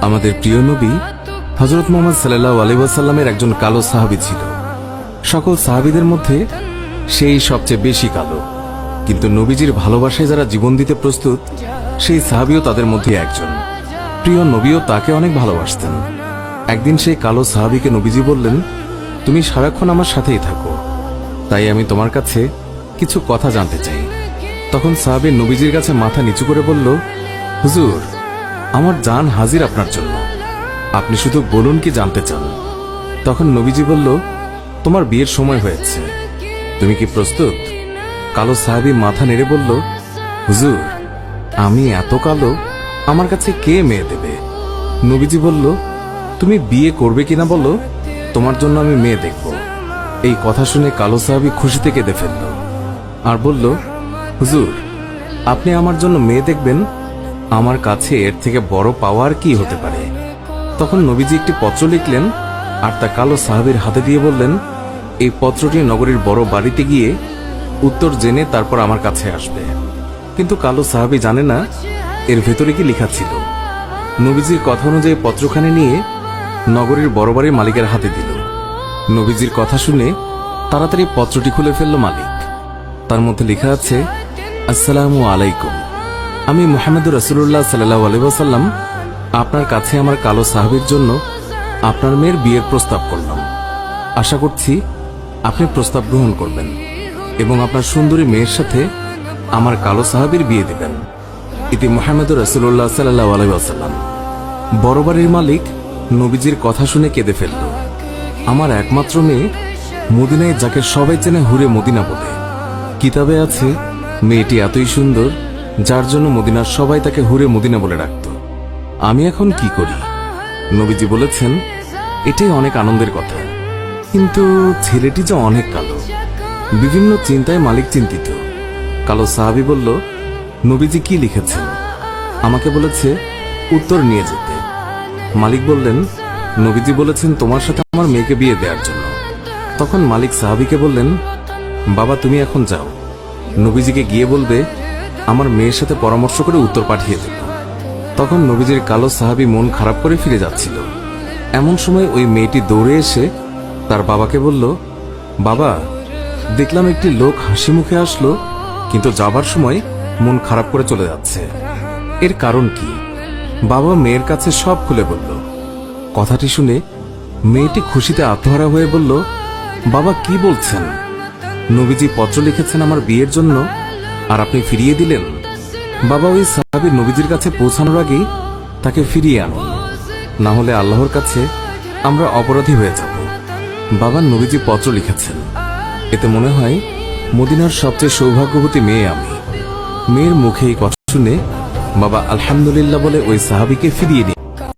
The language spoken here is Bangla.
আমাদের প্রিয় নবী হযরত মুহাম্মদ সাল্লাল্লাহু আলাইহি ওয়াসাল্লামের একজন কালো সাহাবী ছিল। সকল সাহাবীদের মধ্যে সেই সবচেয়ে বেশি কালো, কিন্তু নবীজির ভালোবাসায় যারা জীবন দিতে প্রস্তুত সেই সাহাবীও তাদের মধ্যে একজন। প্রিয় নবীও তাকে অনেক ভালোবাসতেন। একদিন সেই কালো সাহাবীকে নবীজি বললেন, তুমি সারাক্ষণ আমার সাথেই থাকো, তাই আমি তোমার কাছে কিছু কথা জানতে চাই। তখন সাহাবী নবীজির কাছে মাথা নিচু করে বলল, হুজুর, আমার জান হাজির আপনার জন্য, আপনি শুধু বলুন কি জানতে চান। তখন নবীজি বলল, তোমার বিয়ের সময় হয়েছে, তুমি কি প্রস্তুত? কালো সাহাবী মাথা নেড়ে বলল, হুজুর, আমি এত কালো, আমার কাছে কে মেয়ে দেবে? নবীজি বলল, তুমি বিয়ে করবে কিনা বলো, তোমার জন্য আমি মেয়ে দেখব। এই কথা শুনে কালো সাহাবী খুশিতে কেঁদে ফেলল আর বলল, হুজুর, আপনি আমার জন্য মেয়ে দেখবেন, আমার কাছে এর থেকে বড় পাওয়ার কি হতে পারে? তখন নবীজি একটি পত্র লিখলেন আর তা কালো সাহাবীর হাতে দিয়ে বললেন, এই পত্রটি নগরীর বড় বাড়িতে গিয়ে উত্তর জেনে তারপর আমার কাছে আসবে। কিন্তু কালো সাহাবী জানে না এর ভেতরে কি লেখা ছিল। নবীজির কথা অনুযায়ী পত্রখানি নিয়ে নগরীর বড় বাড়ির মালিকের হাতে দিল। নবীজির কথা শুনে তাড়াতাড়ি পত্রটি খুলে ফেলল মালিক। তার মধ্যে লেখা আছে, আসসালামু আলাইকুম, আমি মুহাম্মদুর রাসূলুল্লাহ সাল্লাল্লাহু আলাইহি ওয়াসাল্লাম আপনার কাছে আমার কালো সাহাবীর জন্য আপনার মেয়ের বিয়ের প্রস্তাব করলাম। আশা করছি আপনি প্রস্তাব গ্রহণ করবেন এবং আপনার সুন্দরী মেয়ের সাথে আমার কালো সাহাবীর বিয়ে দেবেন। ইতি মুহাম্মদুর রাসূলুল্লাহ সাল্লাল্লাহু আলাইহি ওয়াসাল্লাম। বড় বাড়ির মালিক নবীজির কথা শুনে কেঁদে ফেলল। আমার একমাত্র মেয়ে, মদিনায় যাকে সবাই চেনে হুরে মদিনা বলে। কিতাবে আছে মেয়েটি এতই সুন্দর যার জন্য মদিনার সবাই তাকে হুরে মদিনা বলে ডাকত। আমি এখন কি করি? নবীজি বলেছেন, এটাই অনেক আনন্দের কথা, কিন্তু ছেলেটি যে অনেক কালো। বিভিন্ন চিন্তায় মালিক চিন্তিত। কালো সাহাবী বলল, নবীজি কি লিখেছেন? আমাকে বলেছে উত্তর নিয়ে যেতে। মালিক বললেন, নবীজি বলেছেন তোমার সাথে আমার মেয়েকে বিয়ে দেওয়ার জন্য। তখন মালিক সাহাবীকে বললেন, বাবা, তুমি এখন যাও, নবীজিকে গিয়ে বলবে আমার মেয়ের সাথে পরামর্শ করে উত্তর পাঠিয়ে দেব। তখন নবীজির কালো সাহাবী মন খারাপ করে ফিরে যাচ্ছিল। এমন সময় ওই মেয়েটি দৌড়ে এসে তার বাবাকে বলল, বাবা, দেখলাম একটি লোক হাসি মুখে আসলো, কিন্তু যাবার সময় মন খারাপ করে চলে যাচ্ছে, এর কারণ কি? বাবা মেয়ের কাছে সব খুলে বলল। কথাটি শুনে মেয়েটি খুশিতে আত্মহারা হয়ে বলল, বাবা, কি বলছেন? নবীজি পত্র লিখেছেন আমার বিয়ের জন্য, আর আপনি ফিরিয়ে দিলেন? বাবা, ওই সাহাবী নবীজির কাছে পৌঁছানোর আগেই তাকে ফিরিয়ে আনুন, না হলে আল্লাহর কাছে আমরা অপরাধী হয়ে যাব। বাবা, নবীজি পত্র লিখেছেন, এতে মনে হয় মদিনার সবচেয়ে সৌভাগ্যবতী মেয়ে আমি। মেয়ের মুখে এই কথা শুনে বাবা আলহামদুলিল্লাহ বলে ওই সাহাবীকে ফিরিয়ে দিন।